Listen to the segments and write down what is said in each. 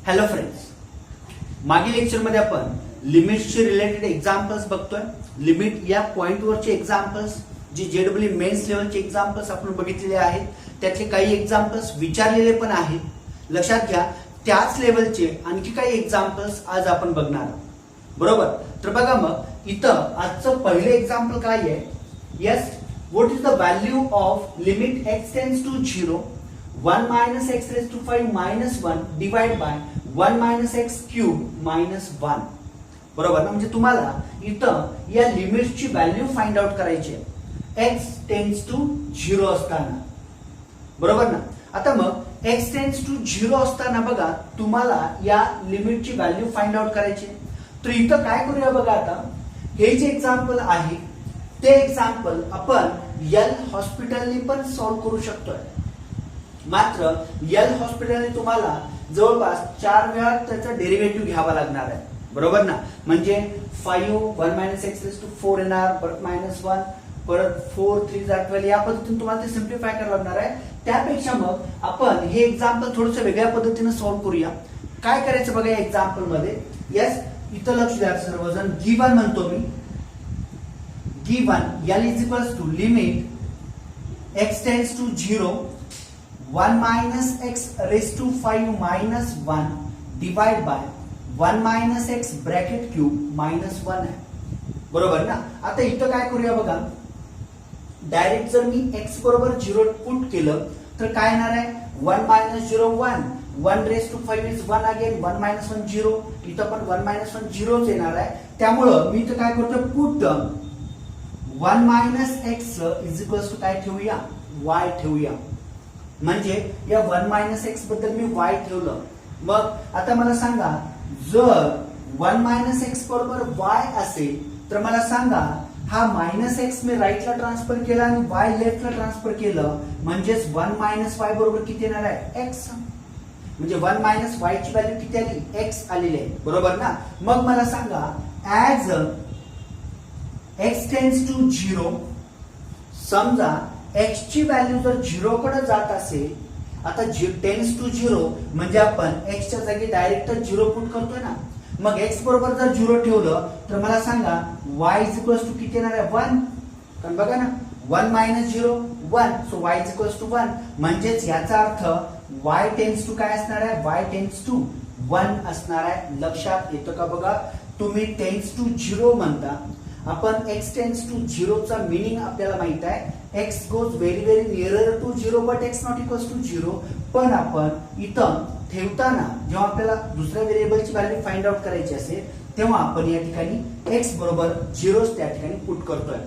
Hello friends, मागील लेक्चरमध्ये आपण लिमिट्सचे रिलेटेड एक्झाम्पल्स बघतोय. लिमिट या पॉइंटवरचे एक्झाम्पल्स जे जेडब्ल्यू मेन्स लेवलचे एक्झाम्पल्स आपण बघितलेले आहेत. त्यातले काही एक्झाम्पल्स विचारलेले पण आहेत. लक्षात घ्या, त्याच लेवलचे आणखी काही एक्झाम्पल्स आज आपण बघणार आहोत. बरोबर. तर बघा, मग इथं आजचं पहिले एक्झाम्पल काय आहे? Yes, what is the value of limit x tends to 0 1 minus x raised to 5 minus 1 divided by 1 minus x cube minus 1. बरोबर ना? म्हणजे तुम्हाला इथं या लिमिटची व्हॅल्यू फाइंड आउट करायची आहे x टेंड्स टू 0 असताना. बरोबर ना? आता मग x टेंड्स टू 0 असताना बघा, तुम्हाला या लिमिटची व्हॅल्यू फाइंड आउट करायची आहे. तर इथं काय करूया बघा, आता हे जे एक्झाम्पल आहे ते एक्झाम्पल आपण एल हॉस्पिटलने पण सॉल्व्ह करू शकतोय. मात्र एल हॉस्पिटलने तुम्हाला जवळपास 4 वेळा त्याचा डेरिव्हेटिव्ह घ्यावा लागणार आहे. बरोबर ना? म्हणजे 5 1 minus x raised to 4 येणार, परत -1, परत 4 3 12, या पद्धतीने तुम्हाला ते सिम्प्लिफाय करावं लागणार आहे. त्यापेक्षा मग आपण हे एक्झाम्पल थोडंसं वेगळ्या पद्धतीने सॉल्व्ह करूया. काय करायचं बघा या एक्झाम्पल मध्ये. येस, इथं लक्ष द्या सर्वजण. गिवन म्हणतो मी, given L is equals to limit x tends to 0 1 minus x raised to 5 minus 1 divided by 1 minus x bracket cube minus 1 आहे. बरोबर ना? आता इथं काय करूया बघा, डायरेक्ट जर मी x बरोबर 0 पुट केलं तर काय येणार आहे? 1 minus 0 1 1 raised to 5 is 1 again 1 minus 1 0. इथं पण 1 minus 1 0 येणार आहे. त्यामुळं मी इथं काय करतो, put 1 minus x is equals to काय ठेवूया? y ठेवूया. म्हणजे या 1 minus x बद्दल मी y ठेवलं. मग आता मला सांगा, जर 1 minus x बरोबर y असेल तर मला सांगा, हा मायनस x मी राईटला ट्रान्सफर केला आणि y लेफ्टला ट्रान्सफर केलं, म्हणजेच 1 minus y बरोबर किती येणार आहे? x. म्हणजे 1 minus y ची व्हॅल्यू किती आली? x आलेली आहे. बरोबर ना? मग मला सांगा, ऍज x टेंड्स टू 0, समजा x ची व्हॅल्यू जर 0 कडे जात असेल, आता टेंड्स टू 0 म्हणजे आपण x च्या जागी डायरेक्ट 0 पुट करतोय ना. मग x बरोबर जर 0 ठेवलं तर मला सांगा y इज इक्वल्स टू किती येणार आहे? 1. कारण बघा ना, 1 minus 0 1, so y is equals to 1. म्हणजेच याचा अर्थ y टेंड्स टू काय असणार आहे? y टेंड्स टू 1 असणार आहे. लक्षात येतं का बघा? तुम्ही टेंड्स टू 0 म्हणता, आपण x टेंड्स टू 0 चा मीनिंग आपल्याला माहित आहे. x goes very very nearer to 0 but x not equals to 0. पण आपण इथं ठेवताना जेव्हा आपल्याला दुसऱ्या व्हेरिएबलची व्हॅल्यू फाइंड आउट करायची असेल, तेव्हा आपण या ठिकाणी x बरोबर 0 त्या ठिकाणी पुट करतोय.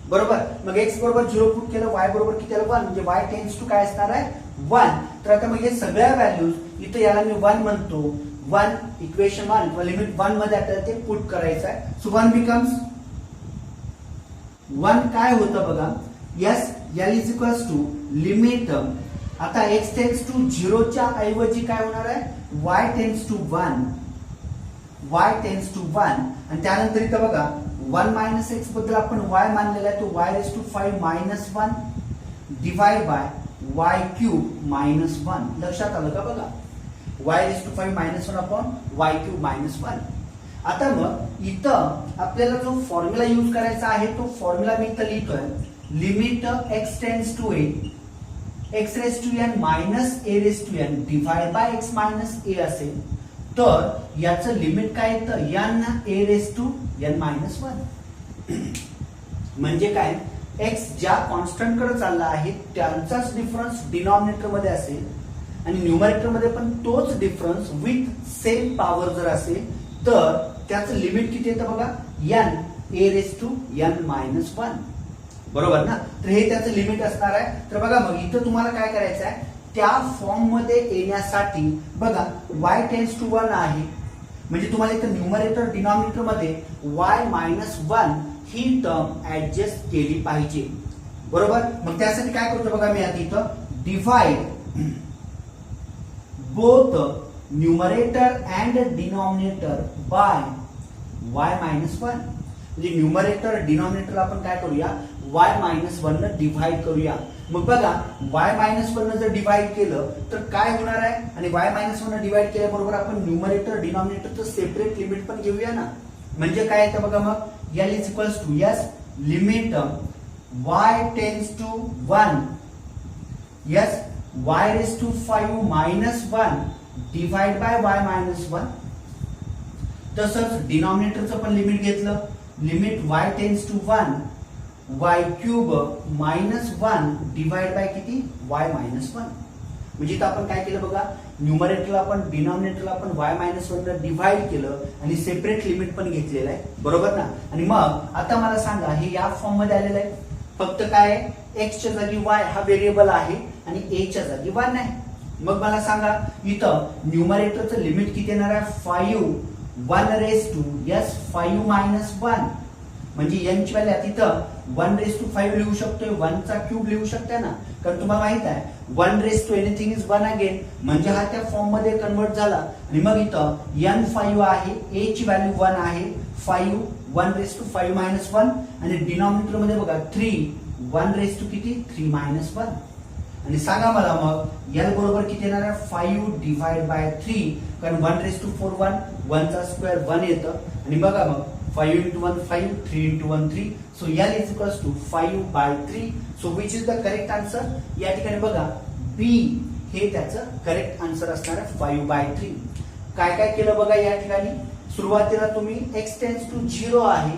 बरोबर. मग x बरोबर 0 पुट केलं, y बरोबर किती आलं? 1. म्हणजे y टेंड्स टू काय असणार आहे? 1. तर आता मग हे सगळ्या व्हॅल्यूज इथं याला मी 1 म्हणतो. 1 इक्वेशन 1 किंवा लिमिट 1 मध्ये आपल्याला ते पुट करायचं आहे. सो 1 बिकम्स 1 काय होतं बघा. Yes, L is equals to limit, आता x टेंड्स टू 0 च्या ऐवजी काय होणार आहे? y tends to 1, y tends to 1. आणि त्यानंतर इथं बघा 1 minus x बद्दल आपण y मानलेला आहे, तो y raised to 5 minus 1 divide by y cube minus 1. लक्षात आलं का बघा? y raised to 5 minus 1 upon y cube minus 1. आता मग इथं आपल्याला जो फॉर्म्युला यूज करायचा आहे, तो फॉर्म्युला मी इथं लिहितोय. Limit x tends to a x raised to n minus a raised to n divide by x minus a असेल, तर याचं लिमिट काय येतं? n a raised to n minus 1. म्हणजे काय? x ज्या कॉन्स्टंट कडे चालला आहे त्यांचाच डिफरन्स डिनॉमिनेटर मध्ये असेल आणि न्यूमरेटर मध्ये पण तोच डिफरन्स विथ सेम पॉवर जर असेल, तर त्याचं लिमिट किती येतं बघा? n a raised to n minus 1. बरोबर ना? तर हे त्याचं लिमिट असणार आहे. तर बघा, मग इथं तुम्हाला काय करायचं आहे, त्या फॉर्म मध्ये येण्यासाठी बघा y टेंड्स टू 1 आहे, म्हणजे तुम्हाला इथं न्यूमरेटर डिनॉमिनेटर मध्ये y minus 1 ही टर्म ऍडजस्ट केली पाहिजे. बरोबर. मग त्यासाठी काय करतो बघा, मी आता इथं divide both numerator and denominator bye y minus 1. म्हणजे न्यूमरेटर डिनॉमिनेटरला आपण काय करूया y मायनस 1 न डिव्हाइड करूया. मग बघा y मायनस 1 न जर डिव्हाइड केलं तर काय होणार आहे आणि y मायनस 1 न डिव्हाइड केल्याबरोबर आपण न्यूमरेटर डिनॉमिनेटरचं सेपरेट लिमिट पण घेऊया ना. म्हणजे काय येतं बघा मग L is equals to yes limit y tends to 1 yes y raise to 5 minus 1 divide by y minus 1. तसंच डिनॉमिनेटरचं पण लिमिट घेतलं limit y tends to 1 y cube minus 1 divide by किती y मायनस 1. म्हणजे इथं आपण काय केलं बघा न्यूमरेटरला आपण डिनॉमिनेटरला आपण y मायनस 1 ने डिवाइड केलं आणि सेपरेट लिमिट पण घेतलेलं आहे बरोबर ना. आणि मग आता मला सांगा हे या फॉर्म मध्ये आलेलं आहे फक्त काय x च्या जागी y हा व्हेरिएबल आहे आणि a च्या जागी 1 आहे. मग मला सांगा इथं न्यूमरेटरचं लिमिट किती येणार आहे 5 1 रेज टू यस 5 मायनस 1 म्हणजे n ची व्हॅल्यू तिथं 1 रेज टू 5 लिहू शकतोय 1 चा क्यूब लिहू शकता ना कारण तुम्हाला माहित आहे 1 raise to anything is 1 again म्हणजे हा त्या फॉर्म मध्ये कन्वर्ट झाला. आणि मग इथं n5 आहे a ची व्हॅल्यू 1 आहे 5 1 रेज टू 5 मायनस 1 आणि डिनॉमिनेटर मध्ये बघा 3 1 रेज टू किती 3 मायनस 1. आणि सांगा मला मग L बरोबर किती येणार आहे 5 डिवाइड बाय 3 कारण 1 रेज टू 4 1 1 चा स्क्वेअर 1 येतं आणि बघा मग 5 into 1 5 3 into 1 3 so L is equals to 5 by 3 so which is the correct answer. या ठिकाणी बघा B हे त्याचं करेक्ट आन्सर असणार आहे 5 by 3. काय काय केलं बघा या ठिकाणी सुरुवातीला तुम्ही x टेन्स टू 0 आहे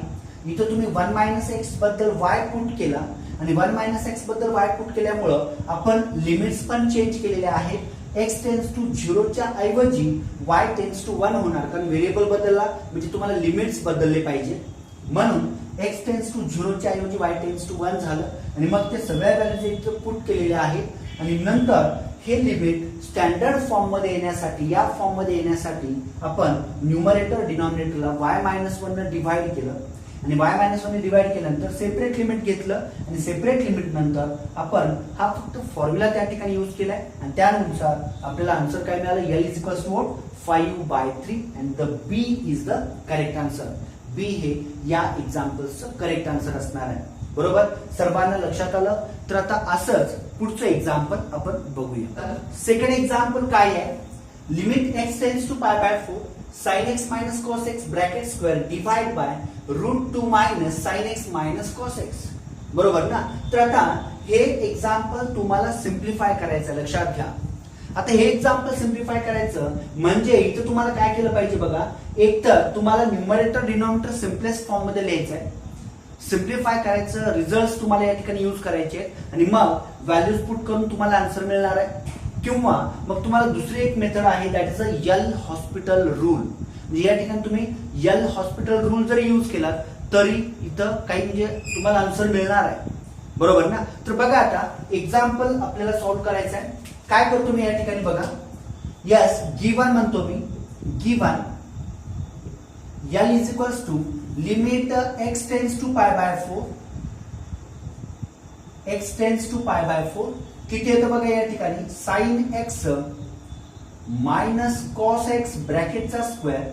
इथं तुम्ही 1 मायनस x बद्दल y पुट केला आणि 1 मायनस x बद्दल y पुट केल्यामुळं आपण लिमिट्स पण चेंज केलेल्या आहेत. x टेन्स टू 0 च्या ऐवजी y टेन्स टू 1 होणार कारण व्हेरिएबल बदलला म्हणजे तुम्हाला लिमिट्स बदलले पाहिजे म्हणून x टेन्स टू 0 च्या ऐवजी y टेन्स टू 1 झालं आणि मग ते सगळ्या व्हॅल्यूज इथे पुट केलेले आहेत आणि नंतर हे लिमिट स्टँडर्ड फॉर्म मध्ये येण्यासाठी या फॉर्म मध्ये येण्यासाठी आपण न्यूमरेटर डिनॉमिनेटरला y मायनस 1 ने डिवाइड केलं आणि y मायनस 1 ने डिवाइड केल्यानंतर सेपरेट लिमिट घेतलं आणि सेपरेट लिमिट नंतर आपण हा फक्त फॉर्म्युला त्या ठिकाणी यूज केलाय आणि त्यानुसार आपल्याला आन्सर काय मिळालं L is equals to 5 by 3 and the B is the correct answer. B हे या एक्झाम्पल्सचं करेक्ट आन्सर असणार आहे बरोबर. सर्वांना लक्षात आलं तर आता असंच पुढचं एक्झाम्पल आपण बघूया. सेकंड एक्झाम्पल काय आहे limit x tends to pi by 4 sin x minus cos x bracket square divide by √2 minus sin x minus cos x बरोबर ना. तर आता हे एक्झाम्पल तुम्हाला सिम्प्लिफाय करायचं लक्षात घ्या. आता हे एक्झाम्पल सिम्प्लिफाय करायचं म्हणजे इथं तुम्हाला काय केलं पाहिजे बघा एकतर तुम्हाला न्यूमरेटर डिनॉमिनेटर सिम्पलेस्ट फॉर्म मध्ये लिहायचं आहे सिम्प्लिफाय करायचं रिझल्ट तुम्हाला या ठिकाणी यूज करायचे आणि मग व्हॅल्यूज पुट करून तुम्हाला आन्सर मिळणार आहे किंवा मग तुम्हाला दुसरी एक मेथड आहे that is a L hospital rule. म्हणजे या ठिकाणी तुम्ही यल हॉस्पिटल रूल जरी यूज केला तरी इथं काही म्हणजे तुम्हाला आन्सर मिळणार आहे बरोबर ना. तर बघा आता एक्झाम्पल आपल्याला सॉल्व्ह करायचं आहे. काय करतो मी या ठिकाणी बघा यस गिवन म्हणतो मी given L is equals to limit x tends to pi by 4 x tends to pi by 4 किती येतं बघा या ठिकाणी sin x minus cos x ब्रॅकेटचा square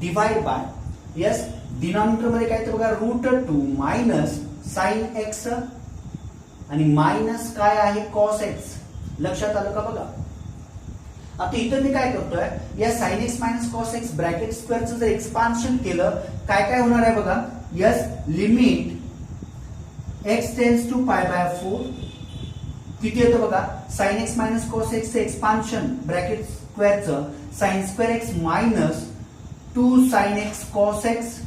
divide by yes denominator मध्ये काय येतं बघा √2 मायनस sin x आणि मायनस काय आहे cos x. लक्षात आलं का बघा. आता इथं मी काय करतोय या sin x minus cos x bracket स्क्वेअरचं जर एक्सपान्शन केलं काय काय होणार आहे बघा yes limit x tends to pi by 4 किती येतं बघा sin x minus cos x चे एक्सपान्शन ब्रॅकेट स्क्वेअरचं sin square x minus 2 sin x cos x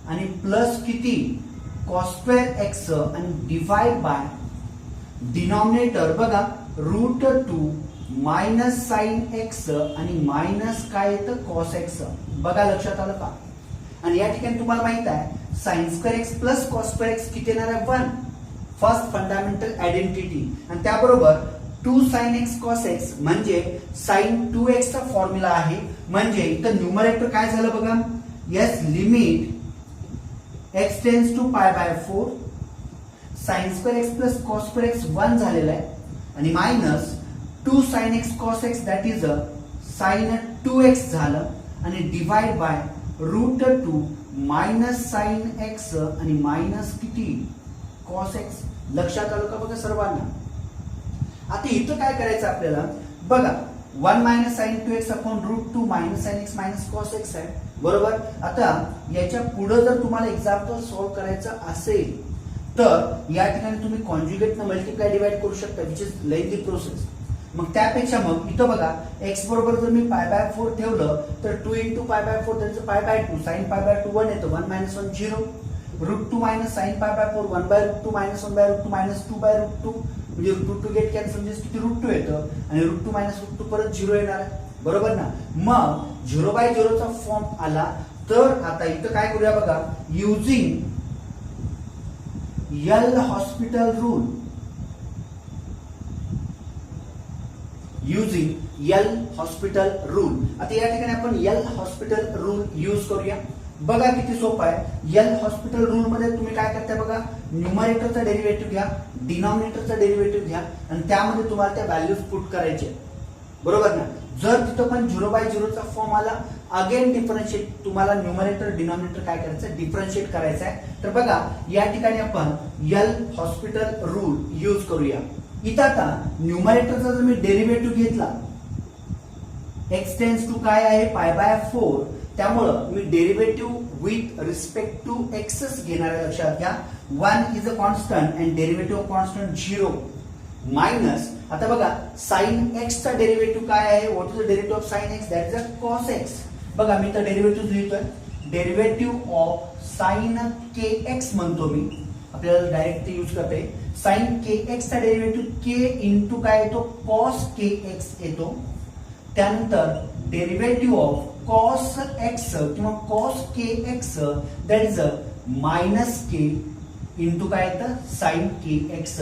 आणि प्लस किती cos स्क्वेअर x आणि डिवाइड बाय डिनॉमिनेटर बघा √2 मायनस sin x आणि मायनस काय येतं cos x. बघा लक्षात आलं का. आणि या ठिकाणी तुम्हाला माहित आहे sin square x plus cos square x किती येणार आहे 1 फर्स्ट फंडामेंटल आयडेंटिटी आणि त्याबरोबर 2 sin x cos x म्हणजे sin 2x चा फॉर्म्युला आहे. म्हणजे इथं न्यूमरेटर काय झालं बघा yes limit x tends to pi by 4 sin square x plus cos square x 1 झालेला आहे आणि minus 2 sin x cos x that is sin 2x झालं आणि divide by √2 minus sine x आणि मायनस किती कॉस एक्स. लक्षात आलं का बघा सर्वांना. आता इथं काय करायचं आपल्याला बघा 1 minus sine 2x upon root 2 minus sine x minus cos x आहे बरोबर. आता याच्या पुढे जर तुम्हाला एक्झाम्पल सॉल्व्ह करायचं असेल तर या ठिकाणी तुम्ही कॉन्जुगेट न मल्टिप्लाय डिवाइड करू शकता विच इज लेंथी प्रोसेस. मग त्यापेक्षा मग इथं बघा x बरोबर जर मी पाय बाय 4 ठेवलं तर 2 इंटू पाय बाय 4 त्याचं pi by 2 sign pi bye 2 1 येतं 1 minus 1 0 root 2 minus sine pi by 4 1 by root 2 minus 1 by root 2 minus 2 by root 2 म्हणजे रूट 2 गेट कॅन्सल म्हणजे किती रूट 2 येतं आणि रूट 2 मायनस रूट 2 परत 0 येणार आहे बरोबर ना. मग 0 बाय 0 चा फॉर्म आला तर आता इथं काय करूया बघा using L hospital rule. Using L hospital rule. आता या ठिकाणी आपण यल हॉस्पिटल रूल यूज करूया. बघा किती सोपं आहे. यल हॉस्पिटल रूल मध्ये तुम्ही काय करताय बघा न्यूमरेटरचा डेरिव्हेटिव्ह घ्या डिनॉमिनेटरचा डेरिव्हेटिव्ह घ्या आणि त्यामध्ये तुम्हाला त्या व्हॅल्यूज पुट करायचे बरोबर ना. जर तिथं पण 0 बाय 0 चा फॉर्म आला अगेन डिफरन्शिएट तुम्हाला न्यूमरेटर डिनॉमिनेटर काय करायचं डिफरन्शिएट करायचं आहे. तर बघा या ठिकाणी आपण यल हॉस्पिटल रूल यूज करूया. इथं आता न्यूमरेटरचा जर मी डेरिव्हेटिव्ह घेतला x टेन्स टू काय आहे पाय बाय 4 त्यामुळं मी डेरिव्हेटिव्ह विथ रिस्पेक्ट टू एक्सच घेणार आहे. लक्षात घ्या 1 is a constant and derivative of constant 0 minus आता बघा साइन एक्स चा डेरिव्हेटिव्ह काय आहे what is the derivative of sine x that is a cos x. बघा मी तर डेरिव्हेटिव्ह लिहितोय derivative of sine k x म्हणतो मी आपल्याला डायरेक्ट यूज करते. साइन के एक्स चा डेरिव्हेटिव्ह के इंटू काय येतो कॉस के एक्स येतो. त्यानंतर डेरिव्हेटिव्ह ऑफ कॉस एक्स किंवा cos k x that is a minus K into काय येतं साइन के एक्स.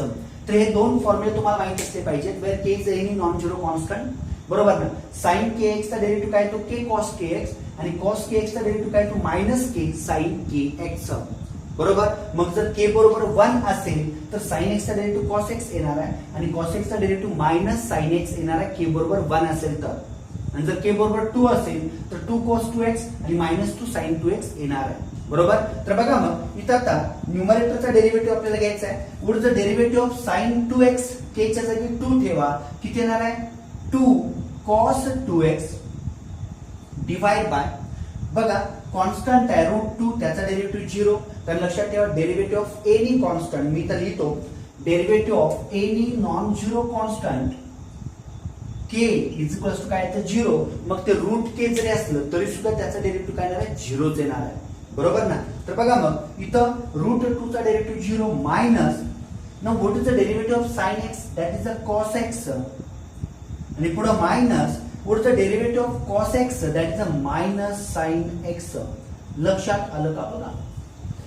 तर हे दोन फॉर्म्युले तुम्हाला माहिती असले पाहिजेत where k is any non zero constant बरोबर ना. साइन के एक्स चा डेरिव्हेटिव्ह काय येतो के कॉस के एक्स आणि कॉस के एक्स चा डेरिव्हेटिव्ह काय येतो minus k sine k x बरोबर. मग जर के बरोबर 1 असेल तर साइन एक्स चा डेरिव्हेटिव्ह कॉस एक्स येणार आहे आणि कॉस एक्स चा डेरिव्हेटिव्ह मायनस साइन एक्स येणार आहे के बरोबर 1 असेल तर. आणि जर के बरोबर 2 असेल तर 2 cos 2x आणि मायनस 2 sin 2x येणार आहे बरोबर. तर बघा मग इथं आता न्यूमरेटरचा डेरिव्हेटिव्ह आपल्याला घ्यायचा आहे. पुढचं डेरिव्हेटिव्ह ऑफ sin 2x के च्या जागी 2 ठेवा किती येणार आहे 2 cos 2x डिवाइड बाय बघा कॉन्स्टंट आहे रूट 2 त्याचा डेरिव्हेटिव्ह 0 तर लक्षात ठेवा डेरिव्हेटिव्ह ऑफ एनी कॉन्स्टंट मी तर लिहितो derivative of any non zero constant k is equal to काय येतं 0. मग ते रूट के जरी असलं तरी सुद्धा त्याचा डेरिव्हेटिव्ह काय येणार आहे 0 येणार आहे बरोबर ना. तर बघा मग इथं रूट 2 चा derivative 0 minus now what is the derivative of sin x that is the cos x आणि पुढे minus what is the derivative of cos x that is a minus sin x. लक्षात आलं का बघा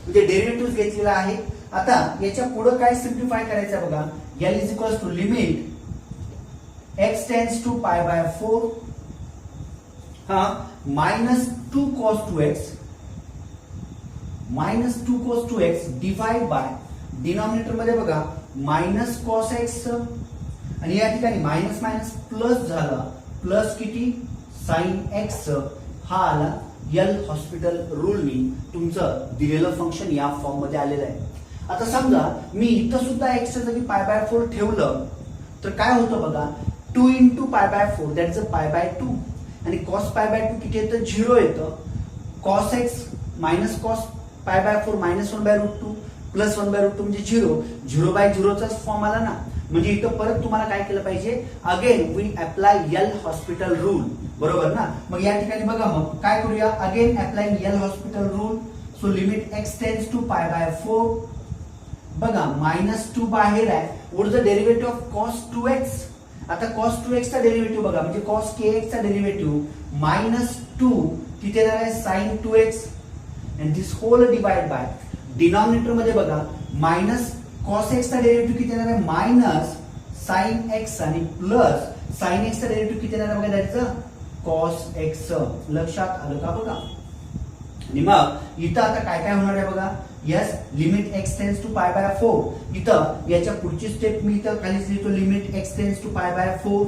म्हणजे डेरिव्हेटिव्ह घेतलेला आहे. आता याच्या पुढे काय सिम्प्लिफाय करायचं बघा l is equal to limit x tends to pi by 4 हा minus 2 cos 2x minus 2 cos 2x divide by denominator मध्ये बघा मायनस cos x आणि या ठिकाणी मायनस मायनस प्लस झाला प्लस किती sin x हा आला यल हॉस्पिटल रूलनी तुमचं दिलेलं फंक्शन या फॉर्म मध्ये आलेलं आहे. आता समजा मी इथं सुद्धा x च्या जागी पाय बाय 4 ठेवलं तर काय होतं बघा 2 into pi by 4 that is a pi by 2 आणि cos पाय बाय 2 किती येतं 0 येतं. cos x मायनस cos पाय by 4 minus 1 by root 2 plus 1 by root 2 म्हणजे 0 0 बाय 0 चाच फॉर्म आला ना. म्हणजे इथं परत तुम्हाला काय केलं पाहिजे again we apply L'Hospital rule बरोबर ना. मग या ठिकाणी बघा मग काय करूया again applying L'Hospital rule. So limit x tends to pi by 4 बघा मायनस 2 बाहेर आहे what is the derivative of cos 2x. आता cos 2x चा डेरिव्हेटिव्ह बघा म्हणजे cos kx चा डेरिव्हेटिव्ह मायनस 2 किती येणार आहे sin 2x and this whole divide by denominator मध्ये बघा मायनस cos x चा डेरिव्हेटिव्ह किती येणार आहे मायनस sin x आणि प्लस sin x चा डेरिव्हेटिव्ह किती येणार आहे बघा दॅट इज cos x. लक्षात आलं का बघा. आणि मग इथं आता काय काय होणार आहे बघा yes limit x tends to pi by 4 इथं याच्या पुढची स्टेप मी इथं खालीच लिहितो limit x tends to pi by 4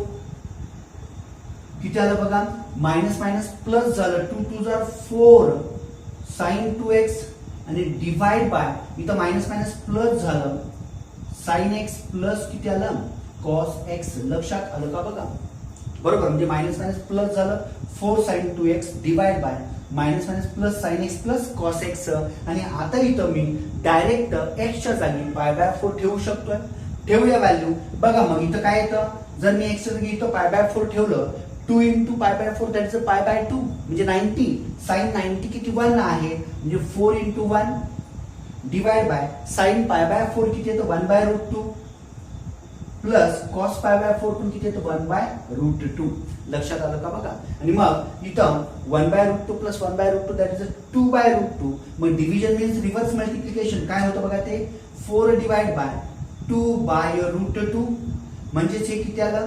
किती आलं बघा मायनस मायनस प्लस झालं 2 2 4 साइन 2x आणि डिवाइड बाय इथं मायनस मायनस प्लस झालं साइन x प्लस किती आलं कॉस x. लक्षात आलं का बघा. बरोबर म्हणजे मायनस मायनस प्लस झालं 4 sine 2x divide by minus minus plus sine x plus cos x. आणि आता इथं मी डायरेक्ट x च्या जागी पाय बाय 4 ठेवू शकतोय. ठेवूया व्हॅल्यू. बघा मग इथं काय येतं जर मी x च्या जागी इथं पाय बाय 4 ठेवलं 2 into pi by 4 that is pi by 2 म्हणजे 90. साइन 90 किती 1 आहे म्हणजे 4 into 1 divide by sine pi by 4 किती येतं 1 by root 2 plus cos pi by 4 पण किती येतं 1 बाय रूट 2. लक्षात आलं का बघा. आणि मग इथं 1 by root 2 plus 1 by root 2 that is 2 by root 2. मग डिव्हिजन मीन्स रिव्हर्स मल्टिप्लिकेशन काय होतं बघा ते 4 डिवाइड बाय 2 बाय रूट 2 म्हणजेच हे किती आलं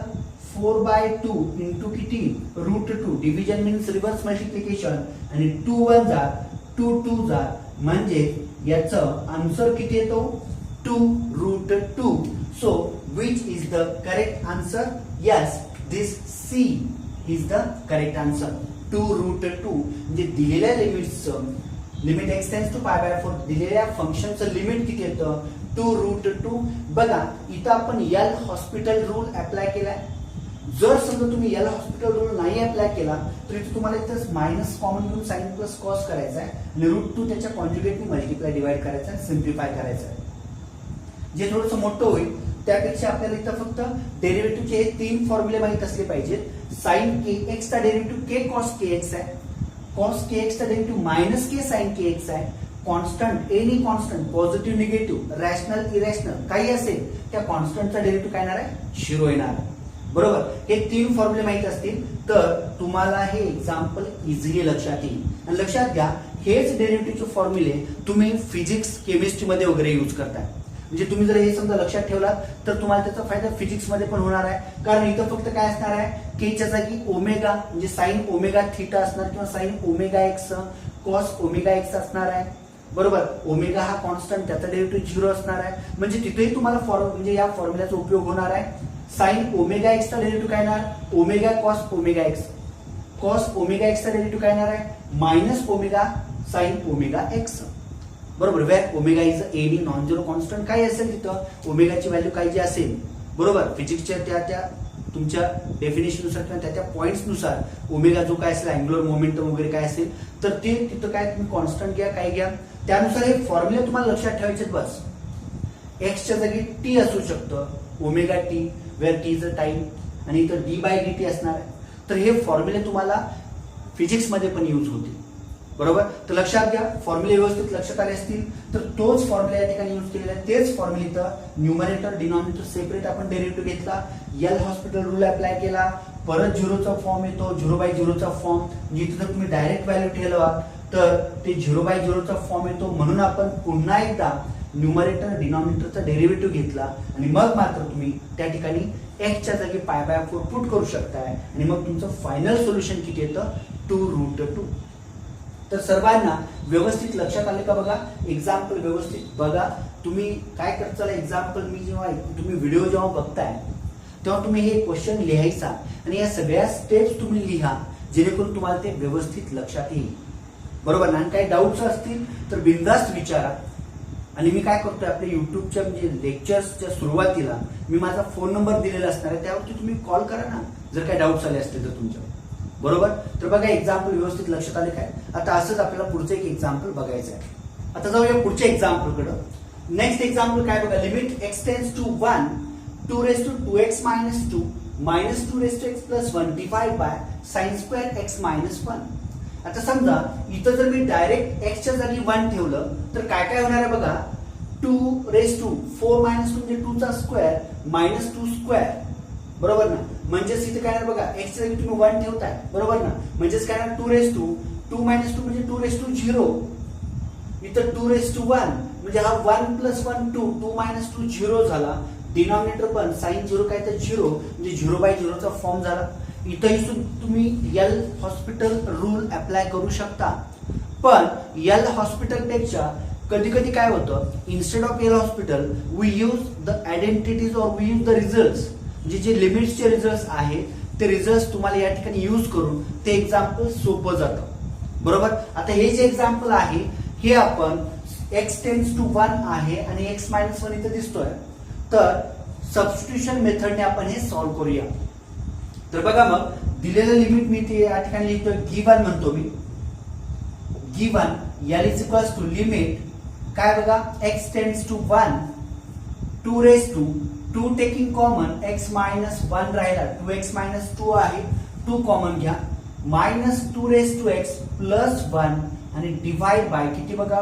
4 बाय 2 इंटू किती root 2. Division means reverse multiplication आणि 2 1 जा 2 2 जा म्हणजे याचं आन्सर किती येतो 2 root 2. So which is the correct answer? Yes, this C is the correct answer. 2 root 2 म्हणजे दिलेल्या लिमिटचं limit x tends to pi by 4 दिलेल्या फंक्शनचं लिमिट किती येतं 2 रूट 2. बघा इथं आपण एल हॉस्पिटल रूल अप्लाय केलाय. जर समजा तुम्ही एल हॉस्पिटल रूल नाही अप्लाय केला तर इथे तुम्हाला इथं मायनस कॉमन घेऊन साइन प्लस कॉस करायचा आहे आणि रूट 2 त्याच्या कॉन्जुगेटनी मल्टिप्लाय डिवाइड करायचा आहे सिम्प्लिफाय करायचं आहे. जे थोडंसं मोठं होईल त्यापेक्षा आपल्याला इथं फक्त डेरिव्हेटिव्हचे हे 3 फॉर्म्युले माहित असले पाहिजेत. साइन के एक्स चा डेरिव्हेटिव्ह के कॉस के एक्स आहे. कॉस के एक्स चा derivative minus k sine k x आहे. Constant any constant positive negative rational irrational काही असेल त्या कॉन्स्टंटचा डेरिव्हेटिव्ह काय येणार आहे 0 येणार. बरोबर हे 3 फॉर्म्युले माहित असतील तर तुम्हाला हे एक्झाम्पल इझिली लक्षात येईल. आणि लक्षात घ्या हेच डेरिव्हेटिव्हचे फॉर्म्युले तुम्ही फिजिक्स केमिस्ट्री मध्ये वगैरे यूज करताय. म्हणजे तुम्ही जर हे समजा लक्षात ठेवलात तर तुम्हाला त्याचा फायदा फिजिक्स मध्ये पण होणार आहे. कारण इथं फक्त काय असणार आहे केच्या जागी ओमेगा म्हणजे साइन ओमेगा थीटा असणार किंवा sign omega x cos omega x असणार आहे. बरोबर ओमेगा हा कॉन्स्टंट त्याचा डेरिव्हेटिव्ह 0 असणार आहे. म्हणजे तिथेही तुम्हाला म्हणजे या फॉर्म्युल्याचा उपयोग होणार आहे. साइन ओमेगा एक्स चा डेरिव्हेटिव्ह काय येणार omega cos omega x. Cos omega x चा डेरिव्हेटिव्ह काय येणार आहे minus omega sine omega x. बरोबर where omega is any non zero constant काय असेल तिथं ओमेगाची व्हॅल्यू काय जी असेल बरोबर फिजिक्सच्या त्या तुमच्या डेफिनेशन नुसार किंवा त्या पॉइंट्स नुसार ओमेगा जो काय असेल अँग्युलर मोमेंटम वगैरे काय असेल तर ते तिथं काय तुम्ही कॉन्स्टंट घ्या काय घ्या त्यानुसार हे फॉर्म्युले तुम्हाला लक्षात ठेवायचे. बस एक्सच्या जागी टी असू शकतं omega t where t is a time आणि इथं डी बाय डी टी असणार आहे. तर हे फॉर्म्युले तुम्हाला फिजिक्स मध्ये पण यूज होतील. बरोबर तर लक्षात घ्या फॉर्म्युले व्यवस्थित लक्षात आले असतील तर तोच फॉर्म्युला या ठिकाणी यूज केलेला आहे. तेच फॉर्म्युले इथं न्यूमरेटर डिनॉमिनेटर सेपरेट आपण डेरिव्हेटिव्ह घेतला एल हॉस्पिटल रूल अप्लाय केला परत 0चा फॉर्म येतो 0/0चा फॉर्म म्हणजे इथं जर तुम्ही डायरेक्ट व्हॅल्यू ठेवला तर ते 0/0चा फॉर्म येतो. म्हणून आपण पुन्हा एकदा न्यूमरेटर डिनॉमिनेटरचा डेरिव्हेटिव्ह घेतला आणि मग मात्र तुम्ही त्या ठिकाणी x च्या जागी पाय बाय 4 पुट करू शकताय आणि मग तुमचं फायनल सोल्युशन किती येतं 2 रूट 2. तर सर्वांना व्यवस्थित लक्षात आले का बघा. एक्झाम्पल व्यवस्थित बघा. तुम्ही काय करताल एक्झाम्पल मी जेव्हा तुम्ही व्हिडिओ जेव्हा बघताय तेव्हा तुम्ही हे क्वेश्चन लिहायचा आणि या सगळ्या स्टेप्स तुम्ही लिहा जेणेकरून तुम्हाला ते व्यवस्थित लक्षात येईल. बरोबर ना. काही डाऊट्स असतील तर बिनधास्त विचारा. आणि मी काय करतोय आपल्या युट्यूबच्या म्हणजे लेक्चर्सच्या सुरुवातीला मी माझा फोन नंबर दिलेला असणार आहे त्यावरती तुम्ही कॉल करा ना जर काही डाऊट्स आले असतील तर तुमच्या. बरोबर तर बघा एक्झाम्पल व्यवस्थित लक्षात आले काय. आता असंच आपल्याला पुढचं एक एक्झाम्पल बघायचं आहे. आता जाऊया पुढच्या एक्झाम्पल कडे. नेक्स्ट एक्झाम्पल काय बघा limit x tends to 1 2 raised to 2x minus 2 minus 2 raised to x plus 1 divided by sin square x minus 1. आता समजा इथं जर मी डायरेक्ट x च्या जागी 1 ठेवलं तर काय काय होणार आहे बघा 2 raised to 4 minus 2 म्हणजे 2 चा स्क्वेअर minus 2 स्क्वेअर. बरोबर ना. म्हणजेच इथे काय बघा x च्या जागी तुम्ही 1 ठेवताय बरोबर ना. म्हणजेच काय 2 raised to 2 minus 2 म्हणजे 2 raised to 0 इथं 2 raised to 1 म्हणजे हा 1 plus 1 2 2 minus 2 0 झाला. डिनॉमिनेटर पण साइन 0 काय तर 0 म्हणजे 0/0चा फॉर्म झाला. इथंही तुम्ही एल हॉस्पिटल रूल अप्लाय करू शकता. पण एल हॉस्पिटल पेक्षा कधी कधी काय होतं instead of L'Hospital we use the identities और वी यूज द रिझल्ट्स म्हणजे जे लिमिट्सचे रिझल्ट्स आहेत ते रिझल्ट्स तुम्हाला या ठिकाणी यूज करून ते एक्झाम्पल सोपं जातं. बरोबर. आता हे जे एक्झाम्पल आहे हे आपण x टेन्स टू 1 आहे आणि x मायनस 1 इथे दिसतोय, तर सबस्टिट्यूशन मेथडने आपण हे सॉल्व्ह करूया. तर बघा मग दिलेलं लिमिट मी ते या ठिकाणी लिहितोय गिवन म्हणतो मी. Given L is equals to limit काय बघा x tends to 1 2 raise to 2 taking common x minus 1 राहिला 2x मायनस 2 आहे 2 कॉमन घ्या minus 2 raise to x plus 1 आणि डिवाइड बाय किती बघा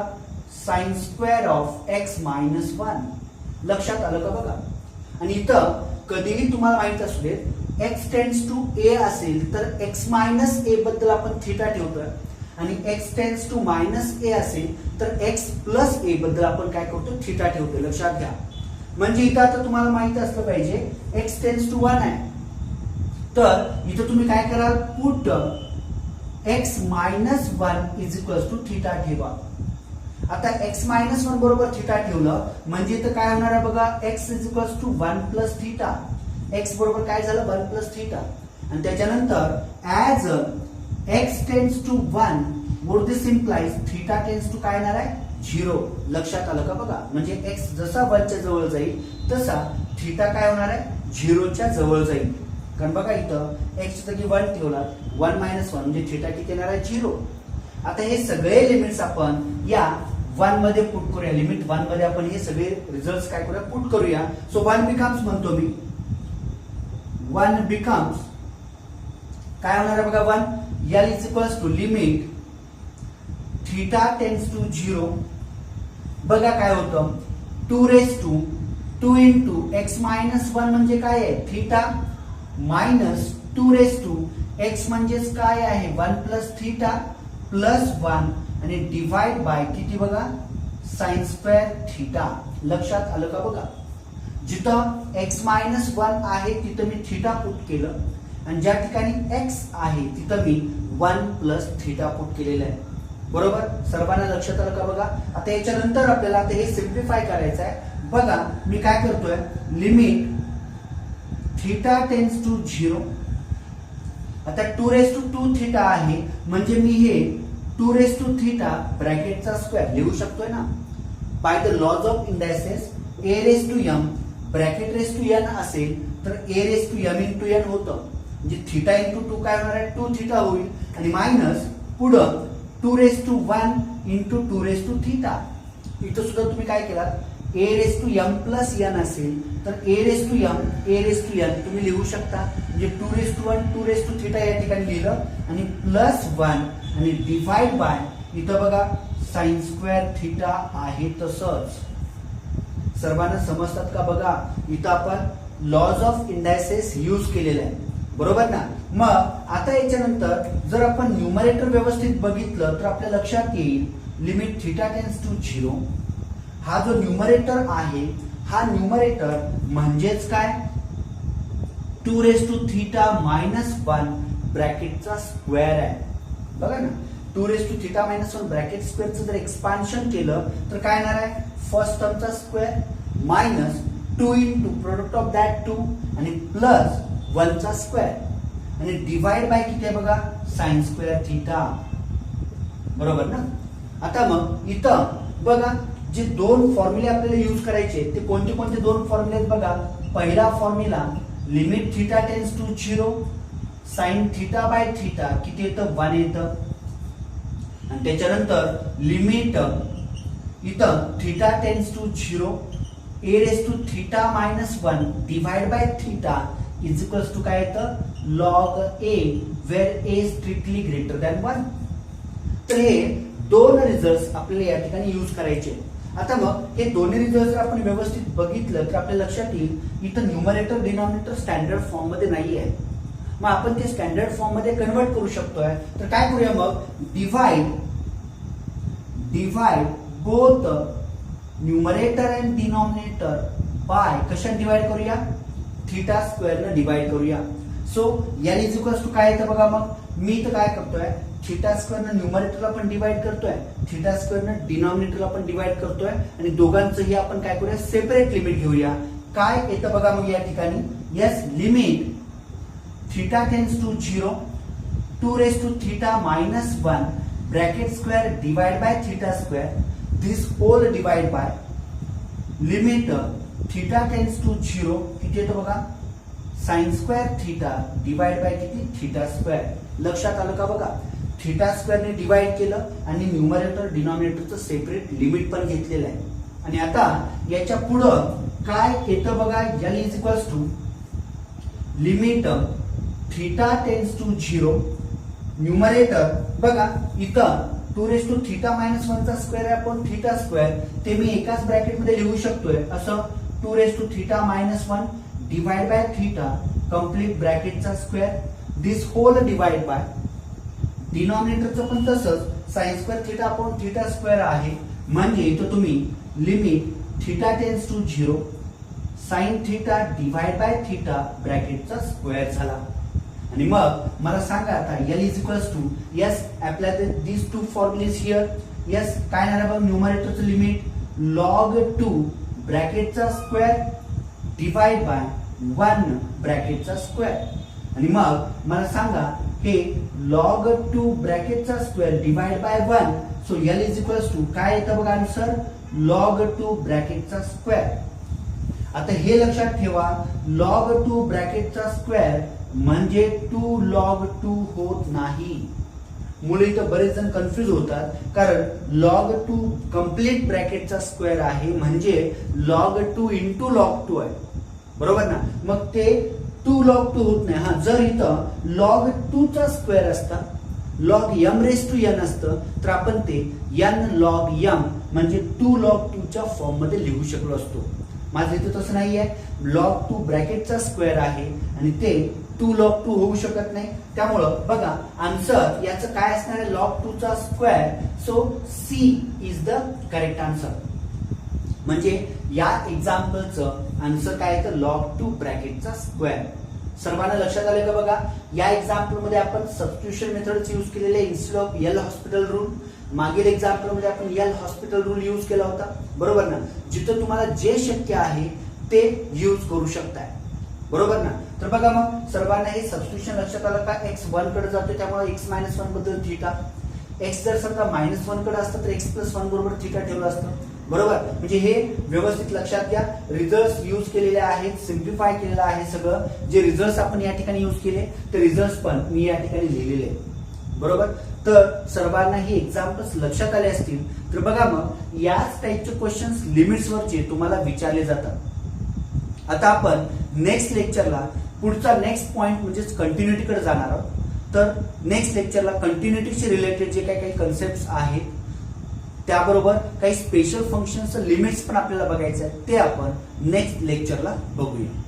sine square of x minus 1. लक्षात आलं का बघा. आणि इथं कधीही तुम्हाला माहित असू देत x टेन्स टू a असेल तर x मायनस a बद्दल आपण थिटा ठेवतोय आणि x tends to minus a असेल तर x प्लस a बद्दल आपण काय करतो थिटा ठेवतोय. लक्षात घ्या. म्हणजे इथं आता तुम्हाला माहित असलं पाहिजे x टेन्स टू 1 आहे तर इथं तुम्ही काय कराल put x minus 1 is equals to theta ठेवा. आता x मायनस 1 बरोबर थिटा ठेवलं म्हणजे इथं काय होणार आहे बघा x is equals to 1 plus theta. x बरोबर काय झालं 1 प्लस थिटा आणि त्याच्यानंतर as x tends to 1 would this implies theta tends to काय येणार आहे 0. लक्षात आलं का बघा. म्हणजे x जसा 1 च्या जवळ जाईल तसा थिटा काय होणार आहे 0 च्या जवळ जाईल. कारण बघा इथं x च्या जागी 1 ठेवला 1 मायनस 1 म्हणजे थिटा किती येणार आहे 0. आता हे सगळे लिमिट्स आपण या 1 मध्ये पुट करूया. लिमिट 1 मध्ये आपण हे सगळे रिझल्ट्स काय करूया पुट करूया. सो 1 बिकम्स म्हणतो मी 1 बिकम्स काय होणार आहे बघा 1 L is equals to limit theta tends to 0 बघा काय होतं 2 raise to 2 into x minus 1 म्हणजे काय आहे theta minus 2 raise to x म्हणजेच काय आहे 1 प्लस थिटा प्लस 1 आणि डिवाइड बाय किती बघा साइन स्क्वेअर थिटा. लक्षात आलं का बघा. जिथं x मायनस 1 आहे तिथं मी थिटा पुट केलं आणि ज्या ठिकाणी x आहे तिथं मी 1 प्लस थिटा पुट केलेलं आहे. बरोबर. सर्वांना लक्षात आलं का बघा. आता याच्यानंतर आपल्याला आता हे सिम्प्लिफाय करायचं आहे. बघा मी काय करतोय लिमिट थिटा टेन्स टू 0. आता 2 रेस टू 2 थिटा आहे म्हणजे मी हे 2 रेस टू थिटा ब्रॅकेटचा स्क्वेअर लिहू शकतोय ना. By the laws of indices a raise to m bracket raise to n असेल तर a raise to m into n होतं. म्हणजे थिटा इंटू 2 काय होणार आहे 2 थिटा होईल आणि मायनस पुढं 2 raise to 1 into 2 raise to theta. इथं सुद्धा तुम्ही काय केलात a raise to m plus n असेल तर a raise to m a raise to n तुम्ही लिहू शकता. म्हणजे 2 raise to 1 2 raise to theta या ठिकाणी लिहिलं आणि प्लस 1 आणि डिवाइड बाय इथं बघा साइन स्क्वेअर थिटा आहे. तसंच सर्वांना समजतात का बघा. इथं आपण लॉज ऑफ इंडायसेस यूज केलेला आहे. बरोबर ना. मग आता याच्यानंतर जर आपण न्यूमरेटर व्यवस्थित बघितलं तर आपल्या लक्षात येईल लिमिट थिटा टेन्स टू 0 हा जो न्यूमरेटर आहे हा न्यूमरेटर म्हणजेच काय 2 रेस टू थिटा मायनस 1 ब्रॅकेटचा स्क्वेअर आहे. बघा ना 2 raise to theta minus 1 bracket स्क्वेअरचं जर एक्सपान्शन केलं तर काय येणार आहे फर्स्ट टर्मचा square minus 2 into product of that 2 आणि प्लस 1 चा स्क्वेअर आणि डिवाइड बाय किती आहे बघा साइन स्क्वेअर थिटा. बरोबर ना. आता मग इथं बघा जे दोन फॉर्म्युले आपल्याला यूज करायचे ते कोणते कोणते दोन फॉर्म्युले आहेत बघा. पहिला formula limit theta tends to 0 sine theta by theta किती येतं 1 येतं आणि त्याच्यानंतर लिमिट इथं theta tends to 0 a raise to theta minus 1 divide by theta is equals to काय येतं log a where a strictly greater than 1. तर हे दोन रिझल्ट आपल्याला या ठिकाणी यूज करायचे. आता मग हे दोन्ही रिझल्ट जर आपण व्यवस्थित बघितलं तर आपल्या लक्षात येईल इथं न्यूमरेटर डिनॉमिनेटर स्टँडर्ड फॉर्म मध्ये नाही आहे. मग आपण ते स्टँडर्ड फॉर्म मध्ये कन्वर्ट करू शकतोय. तर काय करूया मग divide both numerator and denominator by कशाने डिवाइड करूया थिटा स्क्वेअर ने डिवाइड करूया. So L is equals to काय येतं बघा. मग मी इथं काय करतोय थिटा स्क्वेअर ने न्यूमरेटरला पण डिवाइड करतोय थिटा स्क्वेअर ने डिनॉमिनेटरला पण डिवाइड करतोय आणि दोघांचंही आपण काय करूया सेपरेट लिमिट घेऊया. काय येतं बघा मग या ठिकाणी yes limit theta tends to 0 2 raise to theta minus 1 bracket square divide by theta square this whole divide by limit theta tends to 0 किती येतं बघा sine square theta divide by किती थीटा स्क्वेअर लक्षात आलं का बघा थीटा स्क्वेअरने डिवाइड केलं आणि न्यूमरेटर डिनॉमिनेटरचं सेपरेट लिमिट पण घेतलेलं आहे आणि आता याच्या पुढं काय येतं बघा L is equals to limit theta tends to 0 numerator बघा इथं 2 रेज टू थीटा मायनस 1 चा स्क्वेअर आपण थीटा स्क्वेअर ते मी एकाच ब्रॅकेट मध्ये लिहू शकतोय असं 2 raise to theta minus 1 divide by theta complete ब्रॅकेटचा square this whole divide by डिनॉमिनेटरचं पण तसंच sine square theta upon theta square आहे म्हणजे इथं तुम्ही limit theta tends to 0 sine theta divide by theta ब्रॅकेटचा स्क्वेअर झाला आणि मग मला सांगा आता L is equals to yes apply this to formulas here yes काय येणार बघ न्यूमरेटरचं लिमिट लॉग 2 ब्रॅकेटचा स्क्वेअर डिवाइड बाय 1 ब्रॅकेटचा स्क्वेअर आणि मग मला सांगा हे लॉग 2 ब्रॅकेटचा square divide by 1 so L is equals to काय येतं बघा आन्सर लॉग 2 ब्रॅकेटचा स्क्वेअर आता हे लक्षात ठेवा लॉग 2 ब्रॅकेटचा स्क्वेअर म्हणजे 2 लॉग 2 होत नाही मुळे इथं बरेच जण कन्फ्युज होतात कारण लॉग 2 कंप्लीट ब्रॅकेटचा स्क्वेअर आहे म्हणजे लॉग 2 इंटू लॉग 2 आहे बरोबर ना मग ते 2 लॉग 2 होत नाही हा जर इथं लॉग 2 चा स्क्वेअर असता log m raise to n असतं तर आपण ते n लॉग m म्हणजे 2 लॉग 2 च्या फॉर्म मध्ये लिहू शकलो असतो माझं इथे तसं नाहीये लॉग 2 ब्रॅकेटचा स्क्वेअर आहे आणि ते 2 लॉग 2 होऊ शकत नाही त्यामुळं बघा आन्सर याचं काय असणार आहे लॉग 2 चा square so C is the correct answer म्हणजे या एक्झाम्पलचं आन्सर काय येतं लॉग 2 ब्रॅकेटचा स्क्वेअर सर्वांना लक्षात आले का बघा या एक्झाम्पल मध्ये आपण सबस्टिट्यूशन मेथडच यूज केलेले instead of L hospital rule मागील एक्झाम्पल मध्ये आपण एल हॉस्पिटल रूल यूज केला होता बरोबर ना जिथं तुम्हाला जे शक्य आहे ते यूज करू शकताय बरोबर ना तर बघा मग सर्वांना हे सबस्टिट्यूशन लक्षात आलं का x 1 कडे जातो त्यामुळे x मायनस 1 बद्दल थीटा x जर समजा -1 कडे असतं तर x + 1 बरोबर थीटा ठेवलं असतं बरोबर म्हणजे हे व्यवस्थित लक्षात घ्या रिझल्ट्स यूज केलेले आहेत सिम्प्लिफाय केलेलं आहे सगळं जे रिझल्ट्स आपण या ठिकाणी यूज केले ते रिझल्ट्स पण मी या ठिकाणी लिहिलेले बरोबर तर सर्वांना ही एक्झाम्पल्स लक्षात आले असतील तर बघा मग याच टाइपचे क्वेश्चन्स लिमिट्स वरचे तुम्हाला विचारले जातात आता आपण नेक्स्ट लेक्चरला पुढचा नेक्स्ट पॉइंट म्हणजे कंटिन्युटी कडे जाणार आहोत तर नेक्स्ट लेक्चरला कंटिन्युटीशी रिलेटेड जे काही कन्सेप्ट आहेत त्याबरोबर काही स्पेशल फंक्शनचं लिमिट्स पण आपल्याला बघायचं आहे ते आपण नेक्स्ट लेक्चरला बघूया